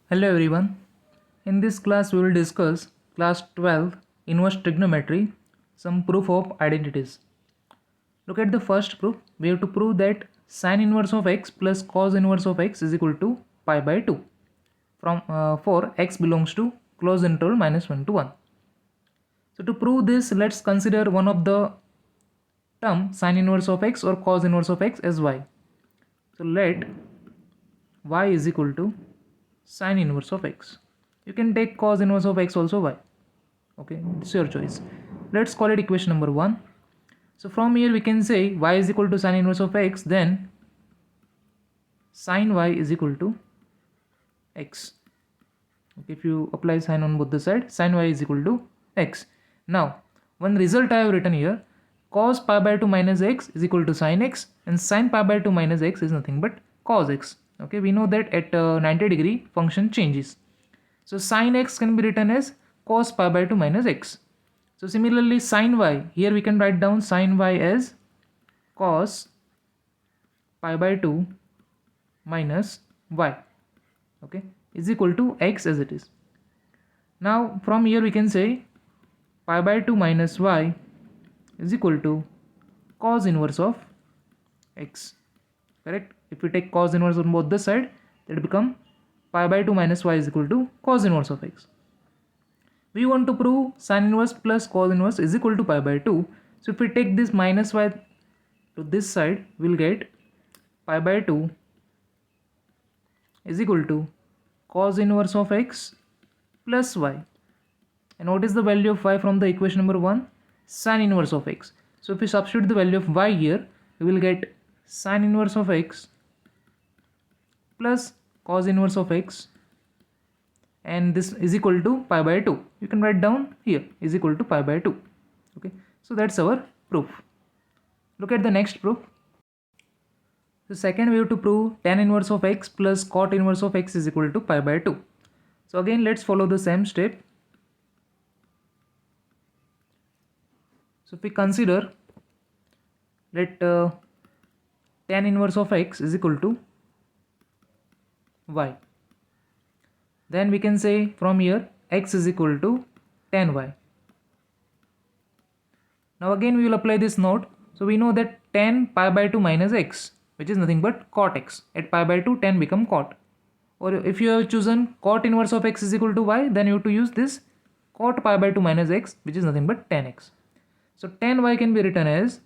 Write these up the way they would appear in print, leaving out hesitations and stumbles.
Hello everyone. In this class we will discuss class 12 inverse trigonometry, some proof of identities. Look at the first proof. We have to prove that sin inverse of x plus cos inverse of x is equal to pi by 2 from for x belongs to closed interval -1 to 1. So to prove this, let's consider one of the term sin inverse of x or cos inverse of x as y. So let y is equal to sin inverse of x. You can take cos inverse of x also y. Okay, it's your choice. Let's call it equation number 1. So from here we can say y is equal to sin inverse of x, then sin y is equal to x. Okay, if you apply sin on both the sides, sin y is equal to x. Now one result I have written here, cos pi by 2 minus x is equal to sin x, and sin pi by 2 minus x is nothing but cos x. Okay, we know that at 90-degree function changes. So sin x can be written as cos pi by 2 minus x. So similarly sin y, here we can write down sin y as cos pi by 2 minus y, okay, is equal to x as it is. Now from here we can say pi by 2 minus y is equal to cos inverse of x, correct? If we take cos inverse on both the side, that become pi by 2 minus y is equal to cos inverse of x. We want to prove sin inverse plus cos inverse is equal to pi by 2. So if we take this minus y to this side, we'll get pi by 2 is equal to cos inverse of x plus y. And what is the value of y from the equation number 1? Sin inverse of x. So if we substitute the value of y here, we will get sin inverse of x plus cos inverse of x, and this is equal to pi by 2. You can write down here is equal to pi by 2. Okay, so that's our proof. Look at the next proof. The second we have to prove tan inverse of x plus cot inverse of x is equal to pi by 2. So again let's follow the same step. So if we consider, let tan inverse of x is equal to y, then we can say from here x is equal to tan y. Now again we will apply this note. So we know that tan pi by 2 minus x, which is nothing but cot x. At pi by 2 tan become cot. Or if you have chosen cot inverse of x is equal to y, then you have to use this cot pi by 2 minus x, which is nothing but tan x. So tan y can be written as,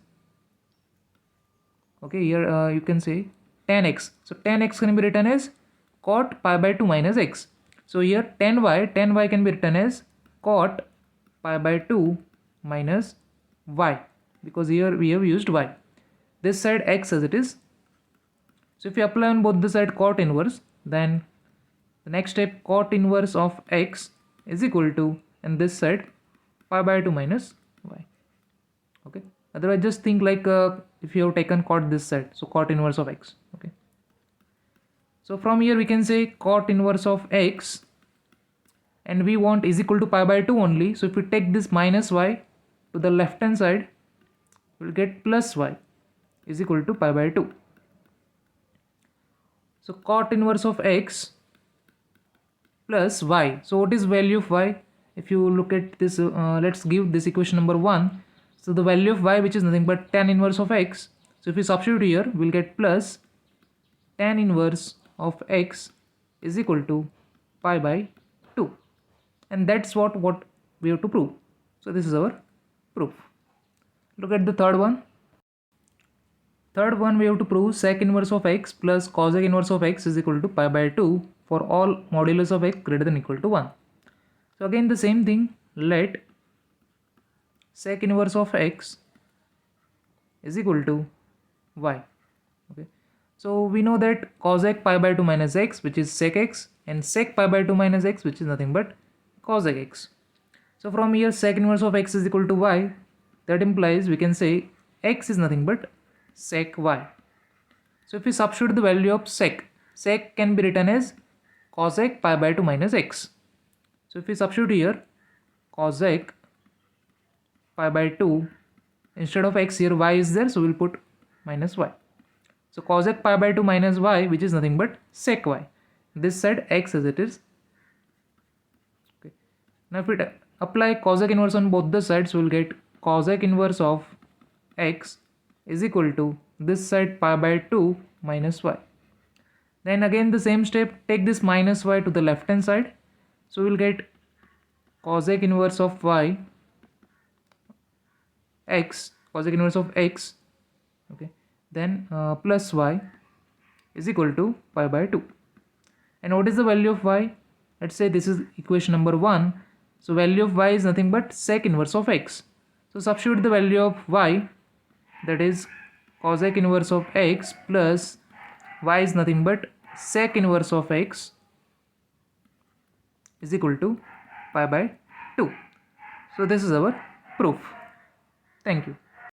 okay, here you can say tan x. So tan x can be written as cot pi by 2 minus x. So here tan y can be written as cot pi by 2 minus y, because here we have used y. This side x as it is. So if you apply on both the side cot inverse, then the next step cot inverse of x is equal to, and this side pi by 2 minus y. Okay, otherwise just think like if you have taken cot this side, so cot inverse of x. Okay, so from here we can say cot inverse of x, and we want is equal to pi by 2 only. So if we take this minus y to the left hand side, we'll get plus y is equal to pi by 2. So cot inverse of x plus y. So what is value of y? If you look at this, let's give this equation number 1. So the value of y, which is nothing but tan inverse of x. So if we substitute here, we'll get plus tan inverse of x is equal to pi by 2. And that's what we have to prove. So this is our proof. Look at the third one. Third one, we have to prove sec inverse of x plus cosec inverse of x is equal to pi by 2 for all modulus of x greater than equal to 1. So again the same thing, let sec inverse of x is equal to y. Okay, so we know that cosec pi by 2 minus x, which is sec x, and sec pi by 2 minus x, which is nothing but cosec x. So from here sec inverse of x is equal to y. That implies we can say x is nothing but sec y. So if we substitute the value of sec can be written as cosec pi by 2 minus x. So if we substitute here cosec pi by 2, instead of x here y is there, so we'll put minus y. So cosec pi by 2 minus y, which is nothing but sec y. This side x as it is, Now if we apply cosec inverse on both the sides, we will get cosec inverse of x is equal to this side pi by 2 minus y. Then again the same step, take this minus y to the left hand side. So we will get cosec inverse of y x, cosec inverse of x, okay, then plus y is equal to pi by 2. And what is the value of y? Let's say this is equation number 1. So value of y is nothing but sec inverse of x. So substitute the value of y, that is cosec inverse of x plus y is nothing but sec inverse of x is equal to pi by 2. So this is our proof. Thank you.